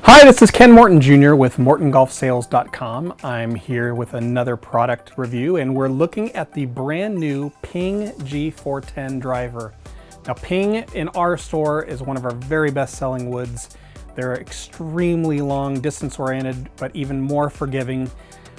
Hi, this is Ken Morton Jr. with MortonGolfSales.com. I'm here with another product review, and we're looking at the brand new PING G410 driver. Now, PING in our store is one of our very best selling woods. They're extremely long, distance oriented, but even more forgiving.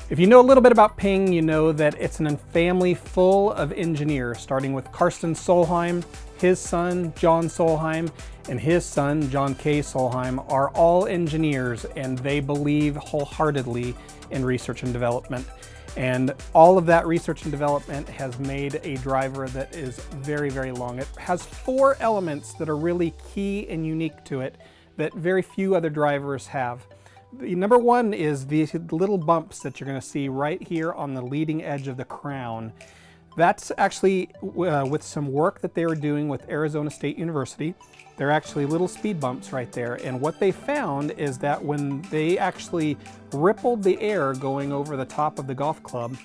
If you know a little bit about PING, you know that it's a family full of engineers, starting with Karsten Solheim, his son, John Solheim, and his son, John K. Solheim, are all engineers, and they believe wholeheartedly in research and development. And all of that research and development has made a driver that is very, very long. It has 4 elements that are really key and unique to it that very few other drivers have. The number one is these little bumps that you're going to see right here on the leading edge of the crown. That's actually with some work that they were doing with Arizona State University. They're actually little speed bumps right there. And what they found is that when they actually rippled the air going over the top of the golf club,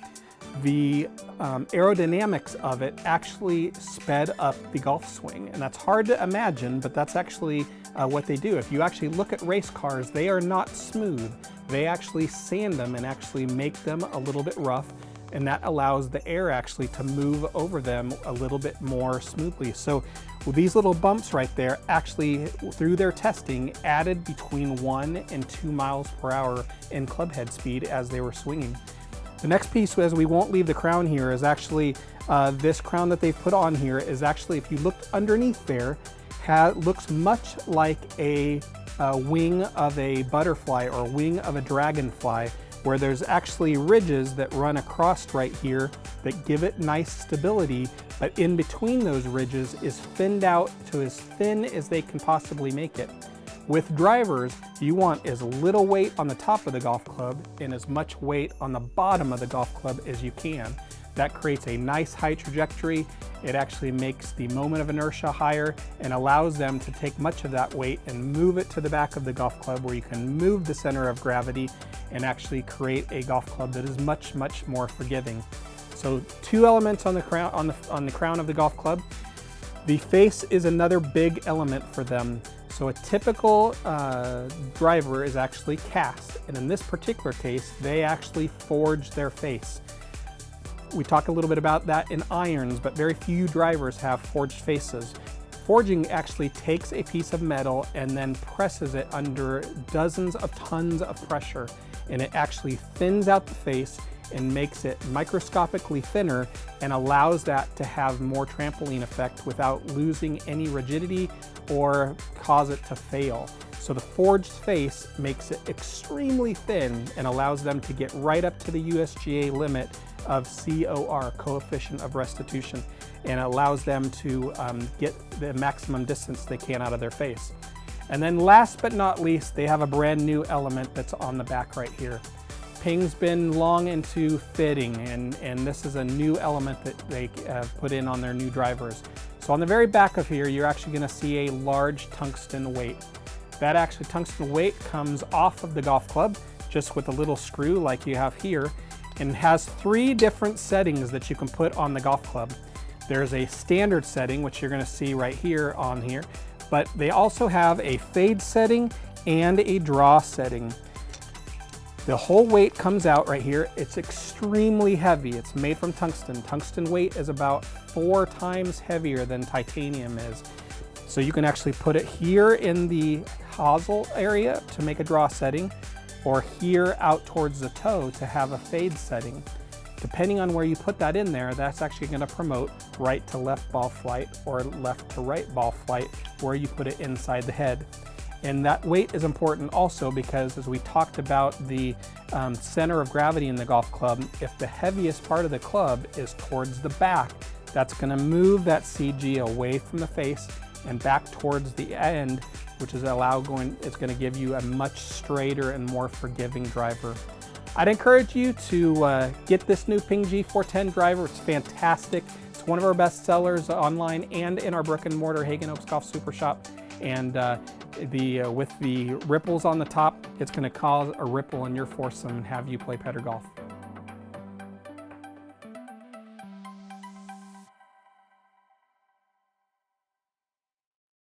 the aerodynamics of it actually sped up the golf swing. And that's hard to imagine, but that's actually what they do. If you actually look at race cars, they are not smooth. They actually sand them and actually make them a little bit rough, and that allows the air actually to move over them a little bit more smoothly. So these little bumps right there actually, through their testing, added between 1 and 2 miles per hour in club head speed as they were swinging. The next piece, as we won't leave the crown here, is actually this crown that they've put on here is actually, if you look underneath there, looks much like a wing of a butterfly or wing of a dragonfly, where there's actually ridges that run across right here that give it nice stability, but in between those ridges is thinned out to as thin as they can possibly make it. With drivers, you want as little weight on the top of the golf club and as much weight on the bottom of the golf club as you can. That creates a nice high trajectory. It actually makes the moment of inertia higher and allows them to take much of that weight and move it to the back of the golf club, where you can move the center of gravity and actually create a golf club that is much, much more forgiving. So 2 elements on the crown, on the crown of the golf club. The face is another big element for them. So a typical driver is actually cast, and in this particular case, they actually forge their face. We talk a little bit about that in irons, but very few drivers have forged faces. Forging actually takes a piece of metal and then presses it under dozens of tons of pressure, and it actually thins out the face and makes it microscopically thinner and allows that to have more trampoline effect without losing any rigidity or cause it to fail. So the forged face makes it extremely thin and allows them to get right up to the USGA limit of COR, coefficient of restitution, and allows them to get the maximum distance they can out of their face. And then last but not least, they have a brand new element that's on the back right here. PING's been long into fitting, and this is a new element that they have put in on their new drivers. So on the very back of here, you're actually going to see a large tungsten weight. That actually tungsten weight comes off of the golf club just with a little screw like you have here, and has 3 different settings that you can put on the golf club. There's a standard setting, which you're going to see right here on here, but they also have a fade setting and a draw setting. The whole weight comes out right here. It's extremely heavy. It's made from tungsten. Tungsten weight is about 4 times heavier than titanium is. So you can actually put it here in the hosel area to make a draw setting, or here out towards the toe to have a fade setting. Depending on where you put that in there, that's actually going to promote right to left ball flight or left to right ball flight where you put it inside the head. And that weight is important also because, as we talked about the center of gravity in the golf club, if the heaviest part of the club is towards the back, that's going to move that CG away from the face and back towards the end, which is it's going to give you a much straighter and more forgiving driver. I'd encourage you to get this new PING G410 driver. It's fantastic. It's one of our best sellers online and in our brick and mortar Hagen Oaks Golf Super Shop. And with the ripples on the top, it's going to cause a ripple in your foursome and have you play better golf.